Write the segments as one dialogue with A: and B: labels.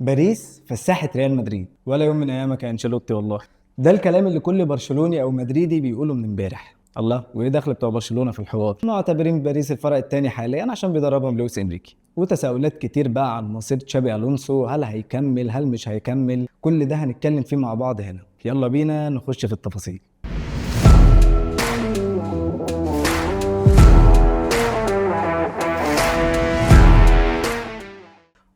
A: باريس فسحت ريال مدريد ولا يوم من ايامك يا انشيلوتي والله. ده الكلام اللي كل برشلوني او مدريدي بيقوله من امبارح. الله، وايه دخل بتوع برشلونه في الحوار؟ معتبرين باريس الفرق الثاني حاليا عشان بيدربهم لويس انريكي، وتساؤلات كتير بقى عن مصير تشابي الونسو، هل هيكمل هل مش هيكمل. كل ده هنتكلم فيه مع بعض هنا. يلا بينا نخش في التفاصيل.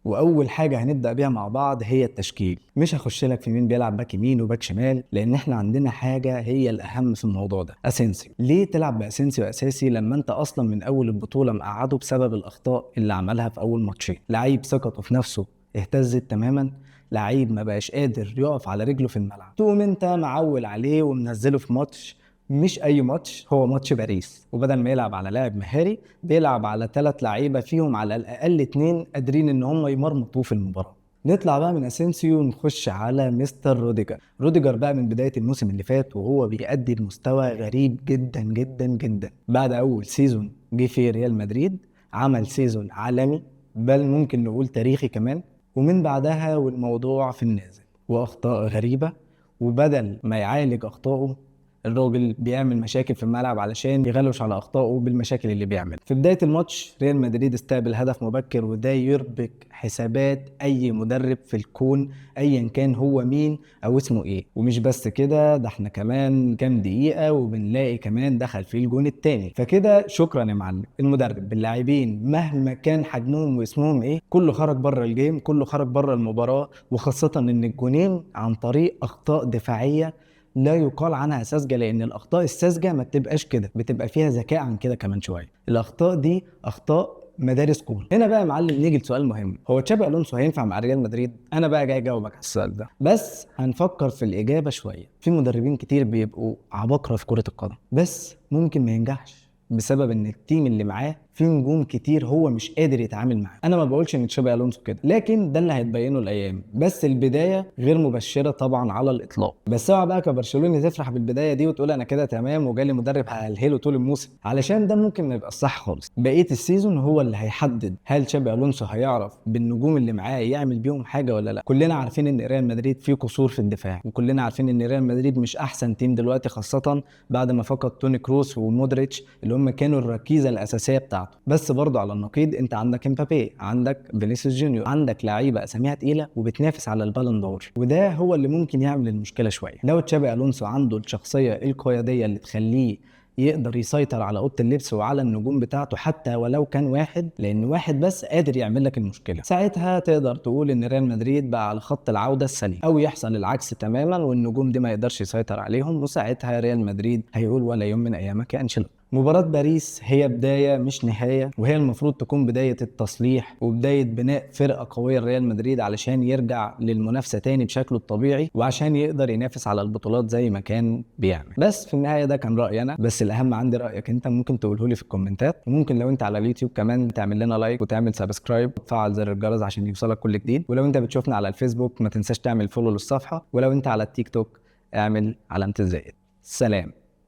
A: واول حاجه هنبدا بيها مع بعض هي التشكيل. مش هخش لك في مين بيلعب باك يمين وباك شمال، لان احنا عندنا حاجه هي الاهم في الموضوع ده، اسينسيو. ليه تلعب باسينسيو اساسي لما انت اصلا من اول البطوله مقعده بسبب الاخطاء اللي عملها في اول ماتشين؟ لعيب ثقته في نفسه اهتزت تماما، لعيب ما بقاش قادر يقف على رجله في الملعب، تقوم انت معول عليه ومنزله في ماتش، مش اي ماتش، هو ماتش باريس، وبدل ما يلعب على لاعب مهاري بيلعب على 3 لعيبه فيهم على الاقل 2 قادرين ان هم يمرمطوه في المباراه. نطلع بقى من اسينسيو نخش على مستر روديجر. روديجر بقى من بدايه الموسم اللي فات وهو بيأدي بمستوى غريب جدا جدا جدا. بعد اول سيزون جه في ريال مدريد عمل سيزون عالمي، بل ممكن نقول تاريخي كمان، ومن بعدها والموضوع في النازل واخطاء غريبه، وبدل ما يعالج اخطائه الراجل بيعمل مشاكل في الملعب علشان يغلوش على اخطائه بالمشاكل اللي بيعمل. في بدايه الماتش ريال مدريد استقبل هدف مبكر، وده يربك حسابات اي مدرب في الكون ايا كان هو مين او اسمه ايه. ومش بس كده، ده احنا كمان كام دقيقه وبنلاقي كمان دخل فيه الجون التاني. فكده شكرا يا معلم. المدرب باللاعبين مهما كان حجمهم واسمهم ايه، كله خرج بره الجيم، كله خرج بره المباراه، وخاصه ان الجونين عن طريق اخطاء دفاعيه لا يقال عنها ساذجه، لان الاخطاء الساذجه ما بتبقاش كده، بتبقى فيها ذكاء عن كده كمان شويه. الاخطاء دي اخطاء مدارس كوره. هنا بقى يا معلم نيجي لسؤال مهم، هو تشابي الونسو هينفع مع ريال مدريد؟ انا بقى جاي اجاوبك على السؤال ده، بس هنفكر في الاجابه شويه. في مدربين كتير بيبقوا عباقره في كره القدم بس ممكن ما ينجحش بسبب ان التيم اللي معاه فيه نجوم كتير هو مش قادر يتعامل معاه. انا ما بقولش ان تشابي الونسو كده، لكن ده اللي هيتبينه الايام، بس البدايه غير مبشره طبعا على الاطلاق. بس اوعى بقى كبرشلوني تفرح بالبدايه دي وتقول انا كده تمام وجالي مدرب هلهله طول الموسم، علشان ده ممكن ما يبقى الصح خالص. بقيه السيزون هو اللي هيحدد هل تشابي الونسو هيعرف بالنجوم اللي معاه يعمل بيهم حاجه ولا لا. كلنا عارفين ان ريال مدريد فيه قصور في الدفاع، وكلنا عارفين ان ريال مدريد مش احسن تيم دلوقتي، خاصه بعد ما فقد توني كروس ومودريتش اللي هم كانوا الركيزه الاساسيه بتاعته. بس برضه على النقيض انت عندك امبابي، عندك فينيسيوس جونيور، عندك لعيبه اساميها تقيله وبتنافس على البالون دور، وده هو اللي ممكن يعمل المشكله شويه. لو تشابي الونسو عنده الشخصيه القياديه اللي تخليه يقدر يسيطر على اوضه اللبس وعلى النجوم بتاعته، حتى ولو كان واحد، لان واحد بس قادر يعمل لك المشكله، ساعتها تقدر تقول ان ريال مدريد بقى على خط العوده السليم. او يحصل العكس تماما والنجوم دي ما يقدرش يسيطر عليهم، وساعتها ريال مدريد هيقول ولا يوم من ايامك يا انشيلوتي. مباراة باريس هي بداية مش نهاية، وهي المفروض تكون بداية التصليح وبداية بناء فرقة قوية لريال مدريد علشان يرجع للمنافسة تاني بشكله الطبيعي، وعشان يقدر ينافس على البطولات زي ما كان بيعمل. بس في النهاية ده كان رأيي أنا، بس الأهم عندي رأيك أنت، ممكن تقوله لي في الكومنتات، وممكن لو أنت على اليوتيوب كمان تعمل لنا لايك وتعمل سبسكرايب وتفعل زر الجرس عشان يوصلك كل جديد. ولو أنت بتشوفنا على الفيسبوك ما تنساش تعمل فولو للصفحة، ولو أنت على التيك توك اعمل علامة الزائد. سلام.